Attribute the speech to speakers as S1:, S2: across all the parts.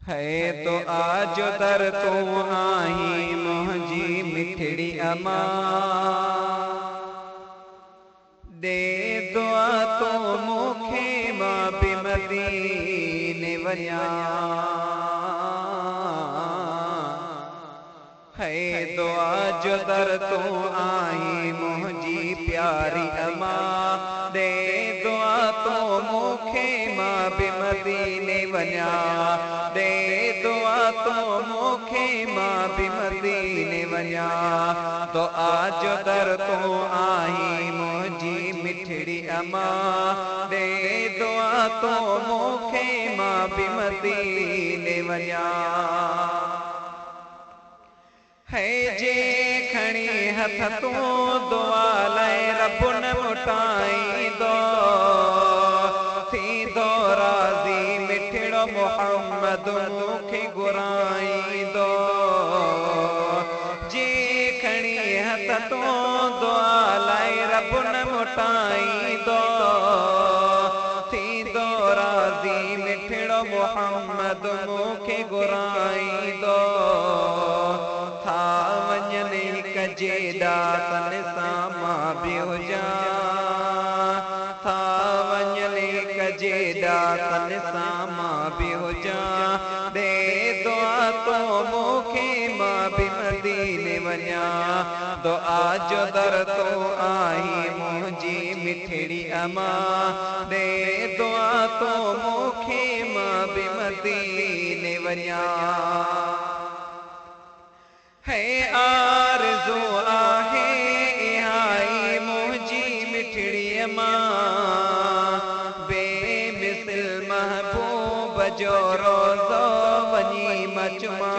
S1: है तो आज दर तू आई मुंहिंजी मिठड़ी अमा दे दुआ तो मूंखे मां बि मदीने वञा है दुआ जो दर तू आई मुंहिंजी प्यारी अमा दे दुआ तो मूंखे मां बि मदीने वञा दे दुआ तो मूंखे मां बि मदीने वञा तो आज दर तू आई मुंहिंजी मिठड़ी अमा दे दुआ तो मूंखे मां बि मदीने वञा है जे खणी हथ तू दुआ लाए रब न मुटाई दो थी दो राज़ी मिठड़ो मोहम्मद मूंखे घुराई दो जे खणी हथ तू दुआ लाए रब न मुटाई दो थी दो राज़ी मिठड़ो मोहम्मद मूंखे घुराई दो था वञनि हिक जेॾा तन सां मां बि हुजां था वञनि हिक जेॾा तन सां मां बि हुजां दे दुआ तो मूंखे मां बि मदीने वञा दुआ जो दर तो आई मुंहिंजी मिठड़ी अमा दे दुआ तो मूंखे मां बि मदीने वञा है आरज़ू आहे इहाई मुंहिंजी मिठड़ी अमा बेमिसल महबूब जो रोज़ो वञी मचमा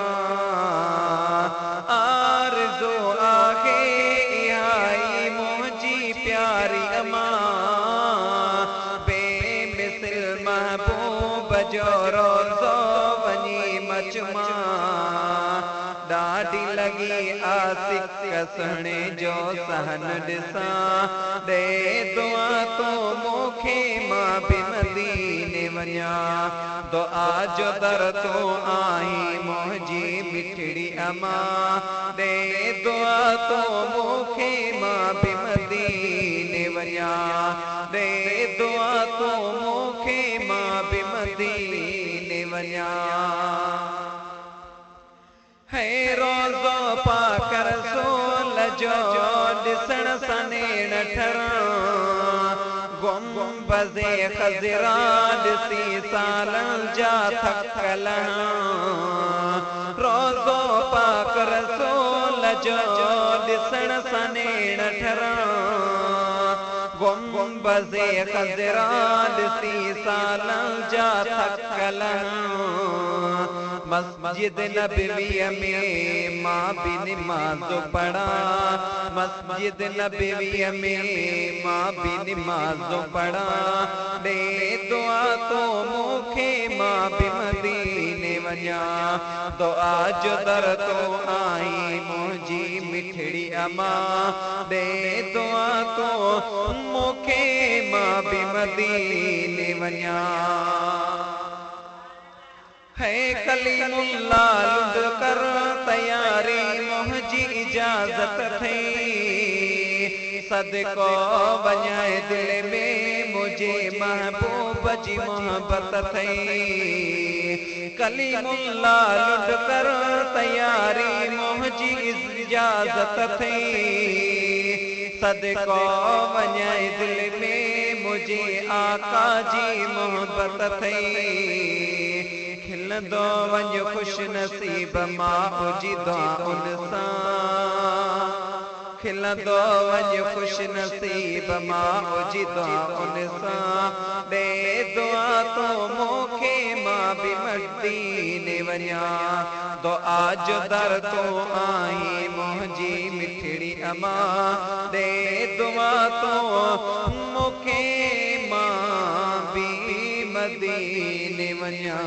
S1: आरज़ू आहे इहाई मुंहिंजी प्यारी अमा बेमिसल महबूब जो रोज़ो वञी मचमा ॾाढी लगी आसिक सुहिणे जो सहन ॾिसां दे दुआ तो मूंखे मां बि मदीने वञा दुआ जो दर तो आई मुंहिंजी मिठड़ी अमा दे दुआ तो मूंखे मां बि मदीने वञा दे दुआ तो मूंखे मां बि मदीने वञा है रोज़ो पाक रसूल जो ॾिसण सां नेण ठरां गुंबज़े ख़ज़रा ॾिसी सालनि जा थकल रोज़ो पाक रसूल जो ॾिसण सां नेण ठरां गुंबज़े ख़ज़रा ॾिसी सालनि जा थकल मस्जिद नबवीअ में मां बि निमाज़ पढ़ा मस्जिद नबवीअ में मां बि निमाज़ पढ़ा दे दुआ तो मूंखे मां बि मदीने वञा दुआ जो दर तो आई मुंहिंजी मिठड़ी अमा दे दुआ तो मूंखे मां बि मदीने वञा है कलीमुल्लाह लुट कर तैयारी मुंहिंजी इजाज़त थई सदको वञाए दिल में मुझे महबूब जी मोहब्बत थई कलीमुल्लाह लुट कर तैयारी मुंहिंजी इजाज़त थई सदको वञाए दिल में मुझे आका जी मोहब्बत थई खिलंदो वञ खुश नसीब मां उजिदो उन सां खिलंदो वञ खुश नसीब मां उजिदो उन सां दे दुआ तो मूंखे मां बि मदीने वञा दुआ जो दर तो आई मुंहिंजी मिठड़ी अमा दे दुआ तो मूंखे मां बि मदीने वञा